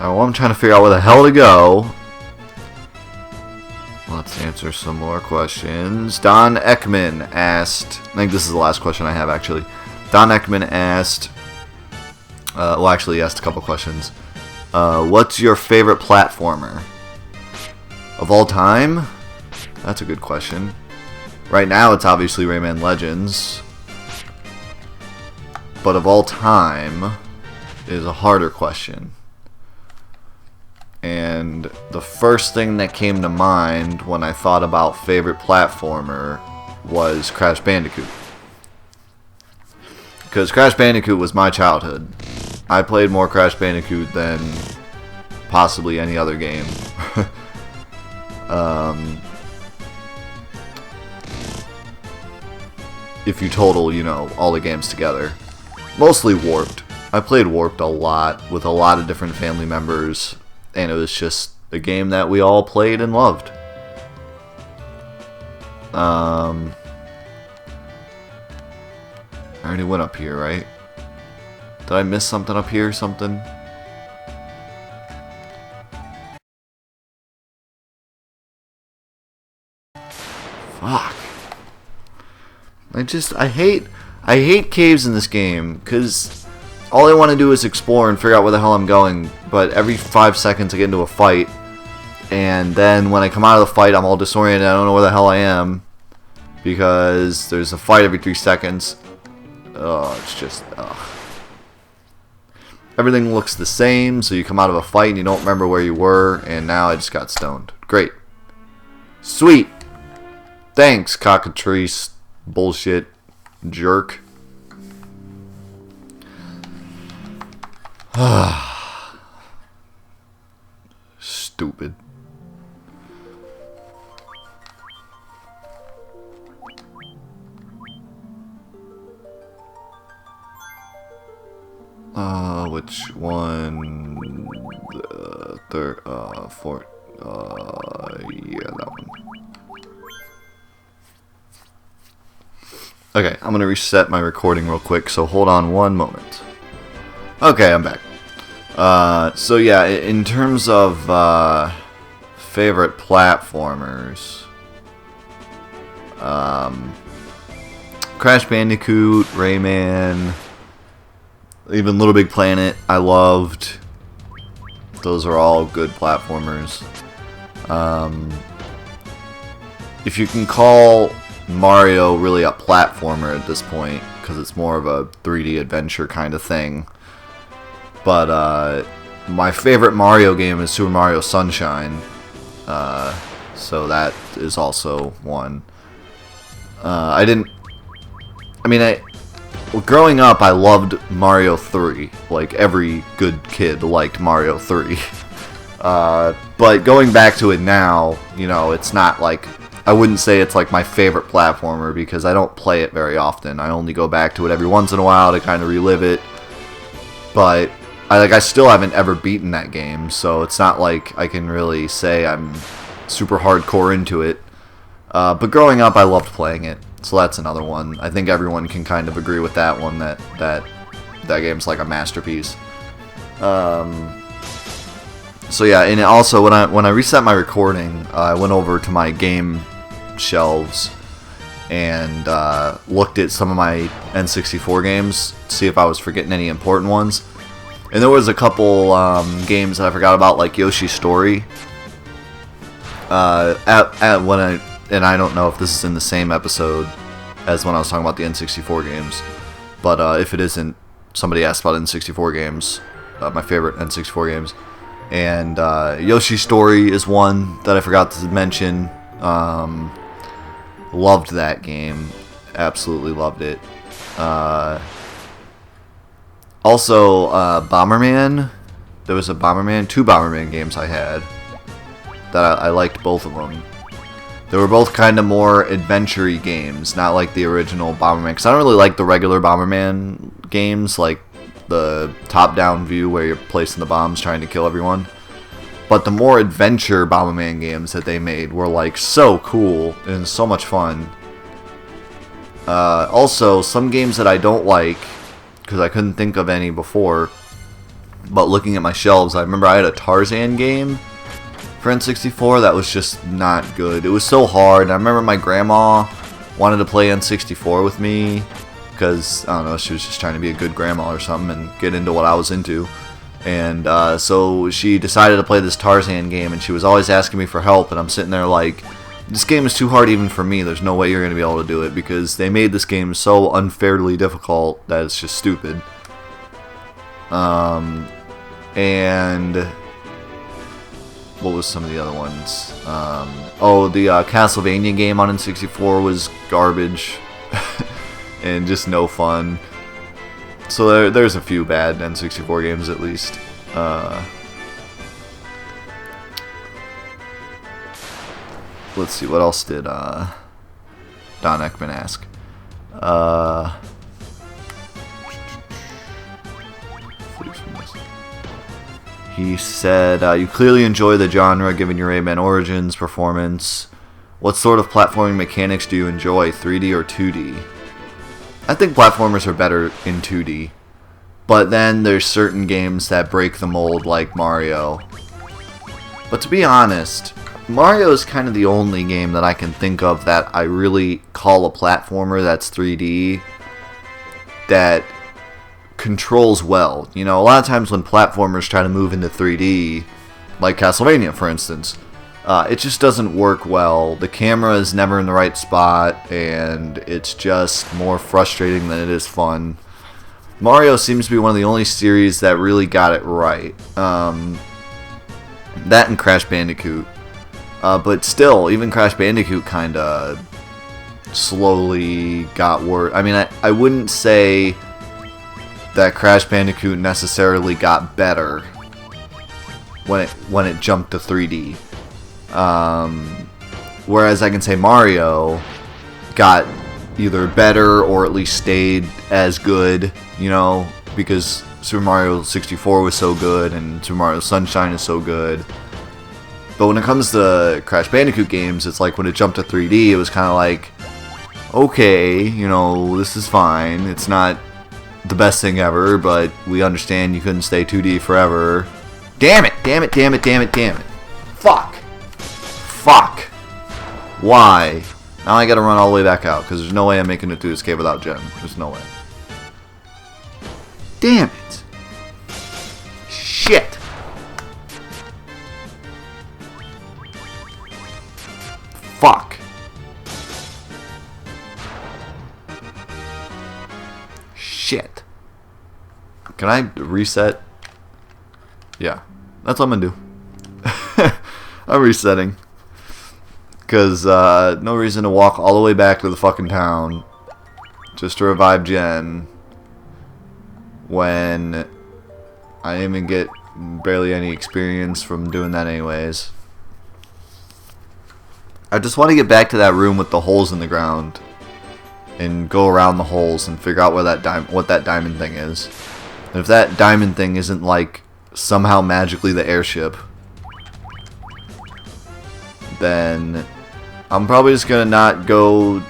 Well, I'm trying to figure out where the hell to go. Let's answer some more questions. Don Ekman asked, I think this is the last question I have actually. Don Ekman asked, well actually he asked a couple questions. What's your favorite platformer? Of all time? That's a good question. Right now it's obviously Rayman Legends. But of all time is a harder question. And the first thing that came to mind when I thought about favorite platformer was Crash Bandicoot. Because Crash Bandicoot was my childhood. I played more Crash Bandicoot than possibly any other game. If you total, you know, all the games together. Mostly Warped. I played Warped a lot with a lot of different family members. And it was just a game that we all played and loved. I already went up here, right? Did I miss something up here or something? Fuck. I hate caves in this game, because all I want to do is explore and figure out where the hell I'm going, but every 5 seconds I get into a fight, and then when I come out of the fight I'm all disoriented, I don't know where the hell I am, because there's a fight every 3 seconds. Oh, it's just, ugh. Everything looks the same, so you come out of a fight and you don't remember where you were, and now I just got stoned. Great. Sweet. Thanks, cockatrice bullshit jerk. Stupid. Which one? Third, fourth, yeah, that one. Okay, I'm gonna reset my recording real quick, so hold on one moment. Okay, I'm back. So yeah, in terms of favorite platformers, Crash Bandicoot, Rayman, even Little Big Planet, I loved. Those are all good platformers. If you can call Mario really a platformer at this point, because it's more of a 3D adventure kind of thing. But my favorite Mario game is Super Mario Sunshine, so that is also one. Growing up, I loved Mario 3. Like, every good kid liked Mario 3. But going back to it now, you know, it's not like, I wouldn't say it's like my favorite platformer, because I don't play it very often. I only go back to it every once in a while to kind of relive it. But I still haven't ever beaten that game, so it's not like I can really say I'm super hardcore into it. But growing up, I loved playing it. So that's another one. I think everyone can kind of agree with that one, that game's like a masterpiece. So yeah, and also when I reset my recording, I went over to my game shelves and looked at some of my N64 games to see if I was forgetting any important ones. And there was a couple games that I forgot about, like Yoshi's Story. And I don't know if this is in the same episode as when I was talking about the N64 games, but if it isn't, somebody asked about N64 games, my favorite N64 games, and Yoshi's Story is one that I forgot to mention. Loved that game, absolutely loved it. Also, Bomberman. There was a Bomberman, 2 Bomberman games I had that I liked both of them. They were both kind of more adventure-y games, not like the original Bomberman. Because I don't really like the regular Bomberman games, like the top-down view where you're placing the bombs trying to kill everyone. But the more adventure Bomberman games that they made were like so cool and so much fun. Also, some games that I don't like, because I couldn't think of any before, but looking at my shelves, I remember I had a Tarzan game for N64 that was just not good. It was so hard. I remember my grandma wanted to play N64 with me because, I don't know, she was just trying to be a good grandma or something and get into what I was into. And so she decided to play this Tarzan game, and she was always asking me for help, and I'm sitting there like, this game is too hard even for me. There's no way you're going to be able to do it, because they made this game so unfairly difficult that it's just stupid. And what was some of the other ones? The Castlevania game on N64 was garbage and just no fun. So there's a few bad N64 games at least. Let's see, what else did Don Ekman ask? He said, you clearly enjoy the genre given your Rayman Origins performance. What sort of platforming mechanics do you enjoy, 3D or 2D? I think platformers are better in 2D. But then there's certain games that break the mold like Mario. But to be honest, Mario is kind of the only game that I can think of that I really call a platformer that's 3D that controls well. You know, a lot of times when platformers try to move into 3D, like Castlevania for instance, it just doesn't work well. The camera is never in the right spot, and it's just more frustrating than it is fun. Mario seems to be one of the only series that really got it right. That and Crash Bandicoot. But still, even Crash Bandicoot kind of slowly got worse. I mean, I wouldn't say that Crash Bandicoot necessarily got better when it jumped to 3D. Whereas I can say Mario got either better or at least stayed as good, you know, because Super Mario 64 was so good and Super Mario Sunshine is so good. But when it comes to Crash Bandicoot games, it's like when it jumped to 3D, it was kind of like, okay, you know, this is fine. It's not the best thing ever, but we understand you couldn't stay 2D forever. Damn it, damn it, damn it, damn it, damn it. Fuck. Fuck. Why? Now I gotta run all the way back out, because there's no way I'm making it through this cave without Jen. There's no way. Damn it. Shit. Fuck. Shit. Can I reset? Yeah. That's what I'm gonna do. I'm resetting. Because, no reason to walk all the way back to the fucking town just to revive Jen when I didn't even get barely any experience from doing that anyways. I just want to get back to that room with the holes in the ground and go around the holes and figure out where what that diamond thing is. And if that diamond thing isn't like somehow magically the airship, then I'm probably just gonna not go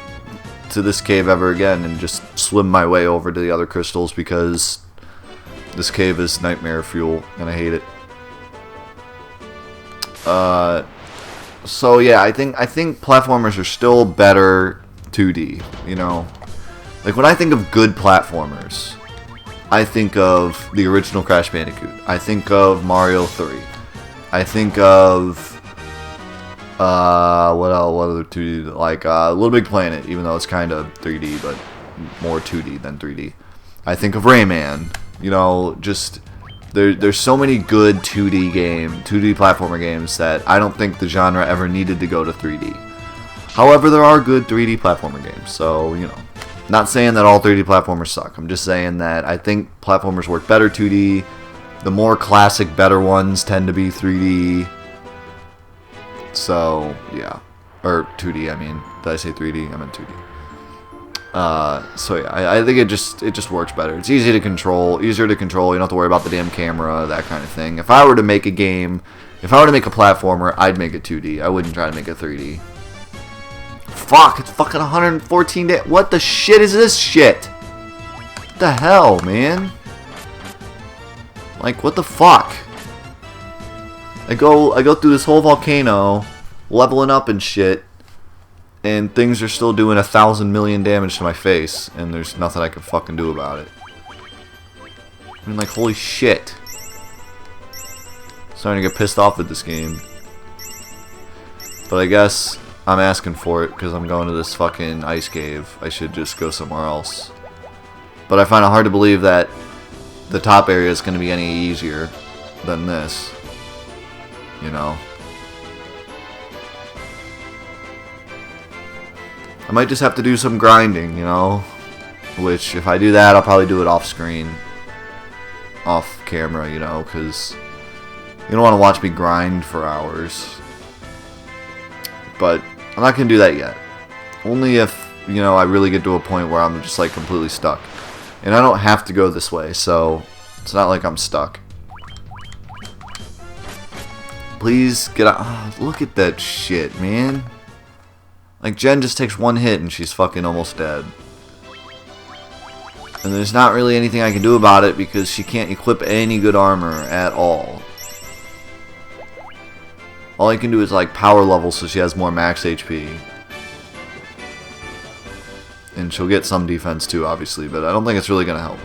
to this cave ever again and just swim my way over to the other crystals, because this cave is nightmare fuel and I hate it. So yeah, I think platformers are still better 2D, you know? Like when I think of good platformers, I think of the original Crash Bandicoot. I think of Mario 3. I think of what else? What other 2D? Like Little Big Planet, even though it's kind of 3D, but more 2D than 3D. I think of Rayman. You know, just there's so many good 2D platformer games that I don't think the genre ever needed to go to 3D. However, there are good 3D platformer games, so you know, not saying that all 3D platformers suck. I'm just saying that I think platformers work better 2D. The more classic, better ones tend to be 3D. So, yeah. Or 2D, I mean. Did I say 3D? I meant 2D. So yeah, I think it just works better. It's easier to control. You don't have to worry about the damn camera, that kind of thing. If I were to make a game, if I were to make a platformer, I'd make it 2D. I wouldn't try to make it 3D. Fuck, it's fucking 114 days. What the shit is this shit? What the hell, man? Like, what the fuck? I go through this whole volcano, leveling up and shit, and things are still doing 1,000 million damage to my face, and there's nothing I can fucking do about it. I mean, like, holy shit. Starting to get pissed off with this game. But I guess I'm asking for it because I'm going to this fucking ice cave. I should just go somewhere else. But I find it hard to believe that the top area is going to be any easier than this. You know? I might just have to do some grinding, you know? Which, if I do that, I'll probably do it off screen. Off camera, you know? Because you don't want to watch me grind for hours. But I'm not going to do that yet. Only if, you know, I really get to a point where I'm just, like, completely stuck. And I don't have to go this way, so it's not like I'm stuck. Please get out. Oh, look at that shit, man. Like, Jen just takes one hit and she's fucking almost dead. And there's not really anything I can do about it because she can't equip any good armor at all. All I can do is, like, power level so she has more max HP. And she'll get some defense too, obviously, but I don't think it's really going to help.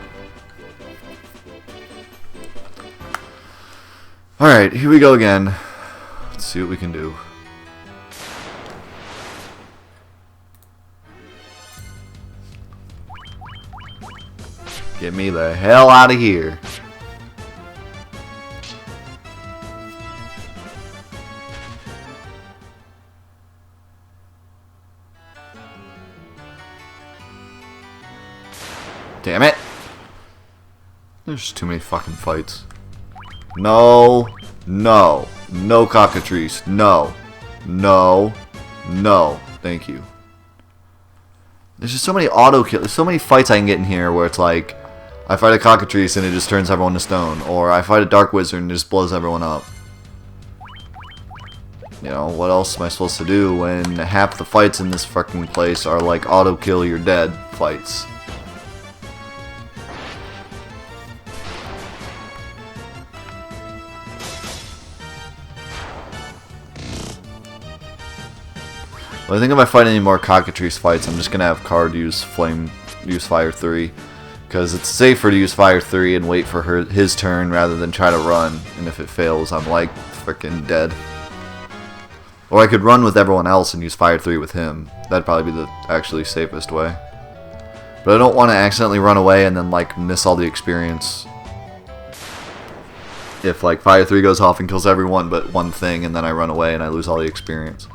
Alright, here we go again. Let's see what we can do. Get me the hell out of here. Damn it. There's too many fucking fights. No. No. No cockatrice. No. No. No. Thank you. There's just so many auto kills. There's so many fights I can get in here where it's like, I fight a cockatrice and it just turns everyone to stone. Or I fight a dark wizard and it just blows everyone up. You know, what else am I supposed to do when half the fights in this fucking place are like auto kill you're dead fights? Well, I think if I fight any more cockatrice fights, I'm just gonna have Card use Fire 3, because it's safer to use Fire 3 and wait for his turn rather than try to run. And if it fails, I'm like freaking dead. Or I could run with everyone else and use Fire 3 with him. That'd probably be the actually safest way. But I don't want to accidentally run away and then like miss all the experience. If like Fire 3 goes off and kills everyone but one thing, and then I run away and I lose all the experience.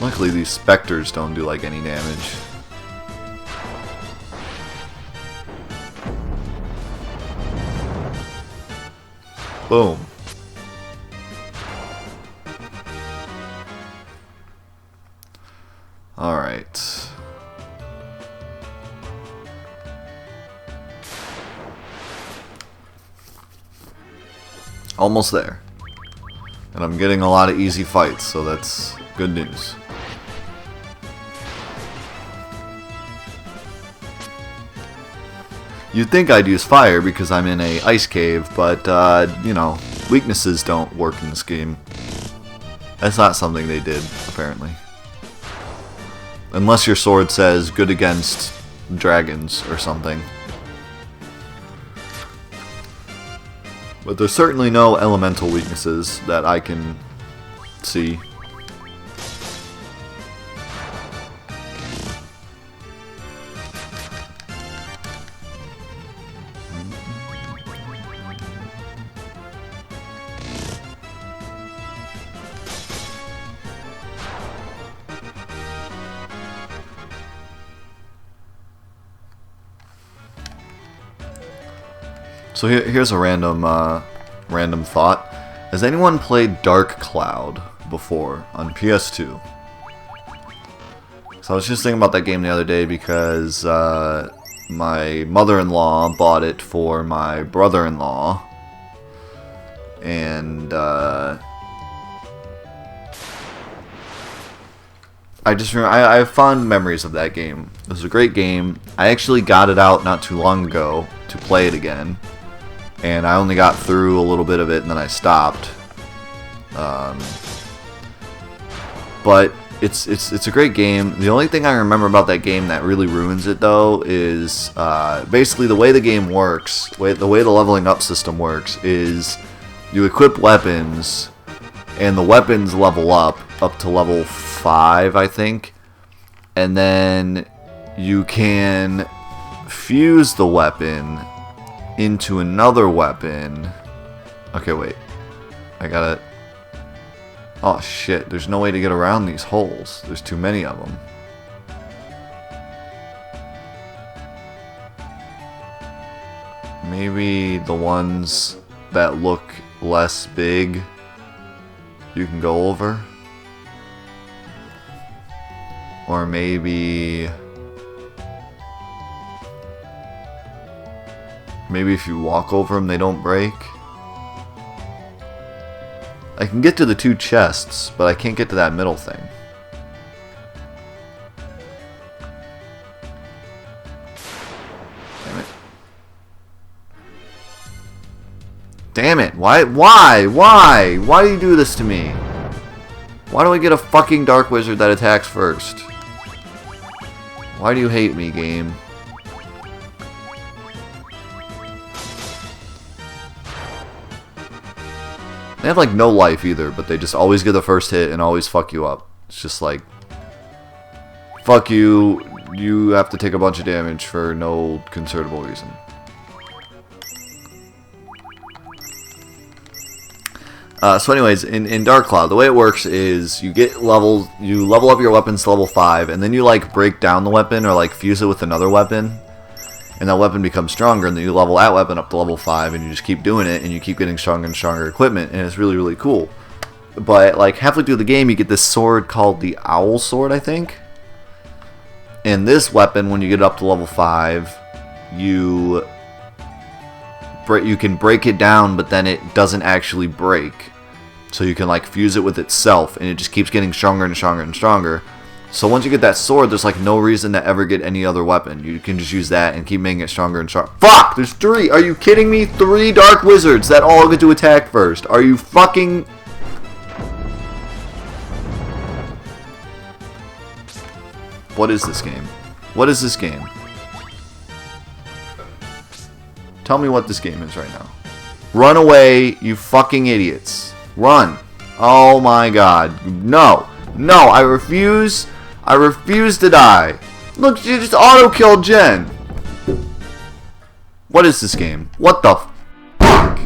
Luckily these specters don't do like any damage. Boom. Alright. Almost there. And I'm getting a lot of easy fights, so that's good news. You'd think I'd use fire because I'm in a ice cave, but, you know, weaknesses don't work in this game. That's not something they did, apparently. Unless your sword says good against dragons or something. But there's certainly no elemental weaknesses that I can see. So here's a random thought. Has anyone played Dark Cloud before on PS2? So I was just thinking about that game the other day because my mother-in-law bought it for my brother-in-law, and I just remember, I have fond memories of that game. It was a great game. I actually got it out not too long ago to play it again, and I only got through a little bit of it and then I stopped. But it's a great game. The only thing I remember about that game that really ruins it, though, is basically the way the game works, the way the leveling up system works, is you equip weapons, and the weapons level up to level 5, I think, and then you can fuse the weapon into another weapon. Okay, wait. I gotta... Oh shit, there's no way to get around these holes. There's too many of them. Maybe the ones that look less big you can go over? Or maybe if you walk over them they don't break? I can get to the 2 chests, but I can't get to that middle thing. Damn it. Damn it! Why do you do this to me? Why do I get a fucking Dark Wizard that attacks first? Why do you hate me, game? They have like no life either, but they just always get the first hit and always fuck you up. It's just like, fuck you, you have to take a bunch of damage for no concertable reason. So anyways, in Dark Cloud, the way it works is you level up your weapons to level 5, and then you like break down the weapon or like fuse it with another weapon, and that weapon becomes stronger, and then you level that weapon up to level 5, and you just keep doing it, and you keep getting stronger and stronger equipment, and it's really, really cool. But like halfway through the game, you get this sword called the Owl Sword, I think. And this weapon, when you get up to level 5, you can break it down, but then it doesn't actually break. So you can like fuse it with itself, and it just keeps getting stronger and stronger and stronger. So once you get that sword, there's like no reason to ever get any other weapon. You can just use that and keep making it stronger and stronger. Fuck! There's 3! Are you kidding me? 3 Dark Wizards that all get to attack first. Are you fucking... What is this game? What is this game? Tell me what this game is right now. Run away, you fucking idiots. Run. Oh my god. No. No, I refuse. I refuse to die. Look, you just auto-killed Jen. What is this game? What the fuck?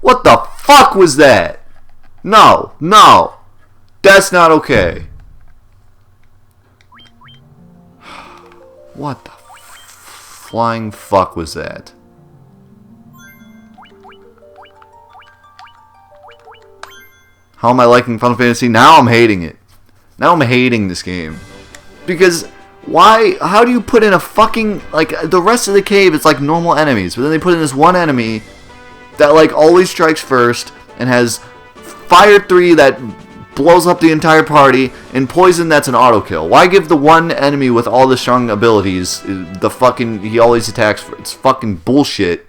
What the fuck was that? No. No. That's not okay. What the flying fuck was that? How am I liking Final Fantasy? Now I'm hating it. Now I'm hating this game. Because, why? How do you put in a fucking... Like, the rest of the cave is like normal enemies. But then they put in this one enemy that like always strikes first and has Fire 3 that blows up the entire party, and Poison that's an auto kill. Why give the one enemy with all the strong abilities the fucking... He always attacks for... It's fucking bullshit.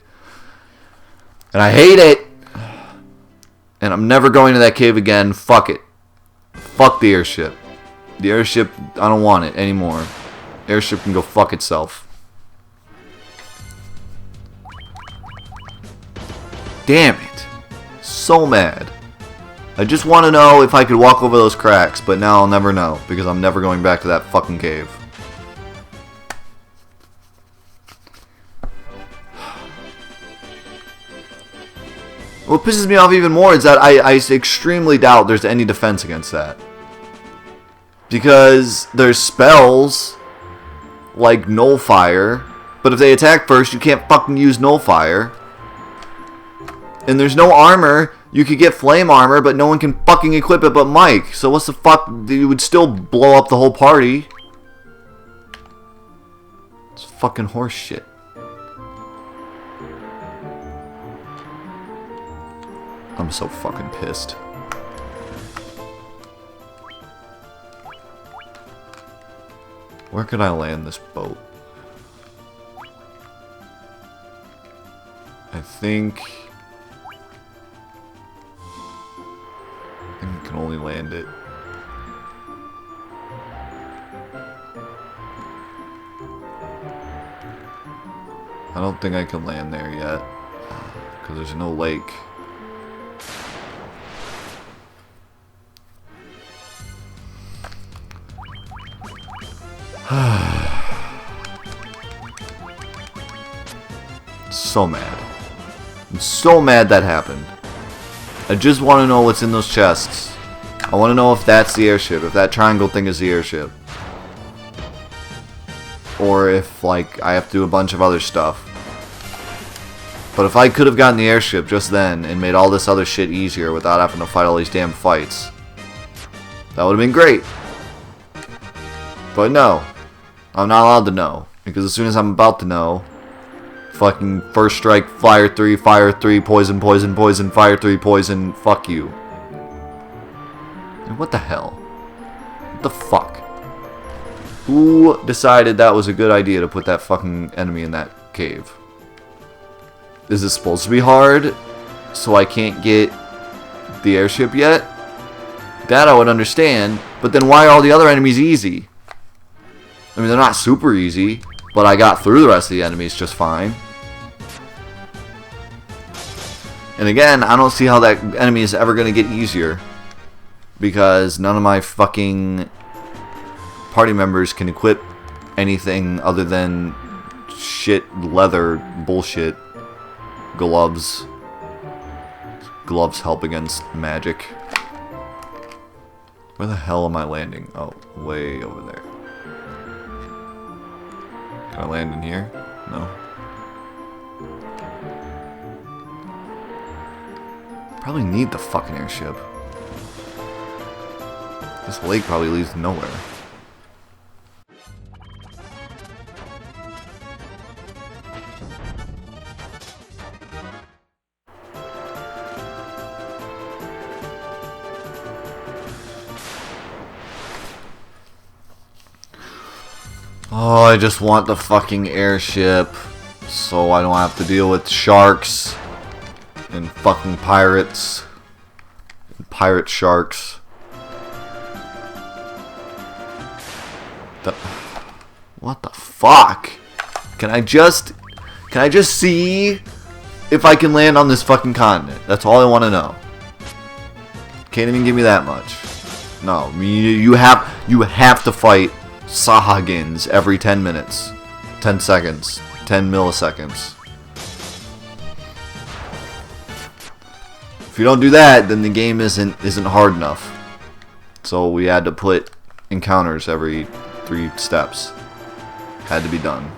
And I hate it. And I'm never going to that cave again. Fuck it. Fuck the airship. The airship, I don't want it anymore. Airship can go fuck itself. Damn it. So mad. I just want to know if I could walk over those cracks, but now I'll never know, because I'm never going back to that fucking cave. What pisses me off even more is that I extremely doubt there's any defense against that. Because there's spells like Nullfire, But if they attack first, you can't fucking use Nullfire. And there's no armor. You could get flame armor, but no one can fucking equip it but Mike. So what's the fuck? You would still blow up the whole party. It's fucking horse shit. I'm so fucking pissed. Where could I land this boat? I think I can only land it. I don't think I can land there yet because there's no lake. So mad. I'm so mad that happened. I just want to know what's in those chests. I want to know if that's the airship, if that triangle thing is the airship. Or if, like, I have to do a bunch of other stuff. But if I could have gotten the airship just then and made all this other shit easier without having to fight all these damn fights, that would have been great. But no. I'm not allowed to know. Because as soon as I'm about to know, fucking first strike, fire 3, poison, poison, poison, fire 3, poison, fuck you. And what the hell? What the fuck? Who decided that was a good idea to put that fucking enemy in that cave? Is it supposed to be hard so I can't get the airship yet? That I would understand, but then why are all the other enemies easy? I mean, they're not super easy, but I got through the rest of the enemies just fine. And again, I don't see how that enemy is ever going to get easier. Because none of my fucking party members can equip anything other than shit leather bullshit. Gloves. Gloves help against magic. Where the hell am I landing? Oh, way over there. Can I land in here? No. Probably need the fucking airship. This lake probably leads nowhere. Oh, I just want the fucking airship so I don't have to deal with sharks and fucking pirates and pirate sharks. What the fuck? Can I just see if I can land on this fucking continent? That's all I want to know. Can't even give me that much. No, you have to fight Sahagins every 10 minutes, 10 seconds, 10 milliseconds. If you don't do that, then the game isn't hard enough. So we had to put encounters every 3 steps. Had to be done.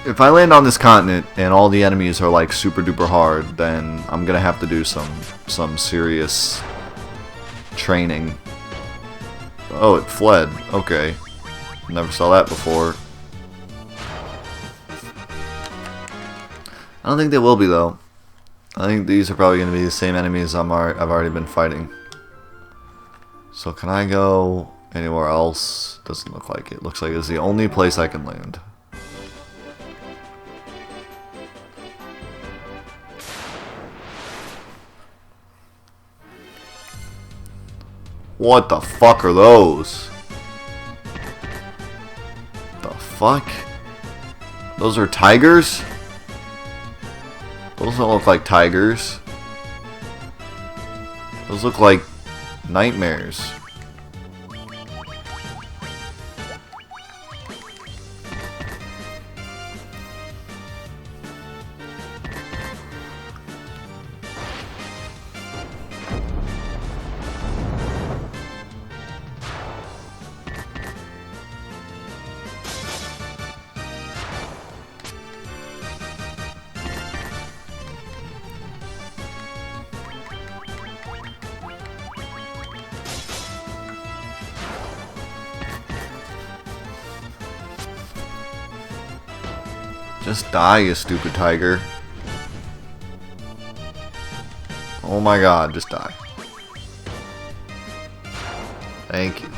If I land on this continent and all the enemies are like super duper hard, then I'm gonna have to do some serious training. Oh, it fled. Okay. Never saw that before. I don't think they will be though. I think these are probably gonna be the same enemies I've already been fighting. So can I go anywhere else? Doesn't look like it. Looks like it's the only place I can land. What the fuck are those? The fuck? Those are tigers? Those don't look like tigers. Those look like nightmares. Just die, you stupid tiger. Oh my god, just die. Thank you.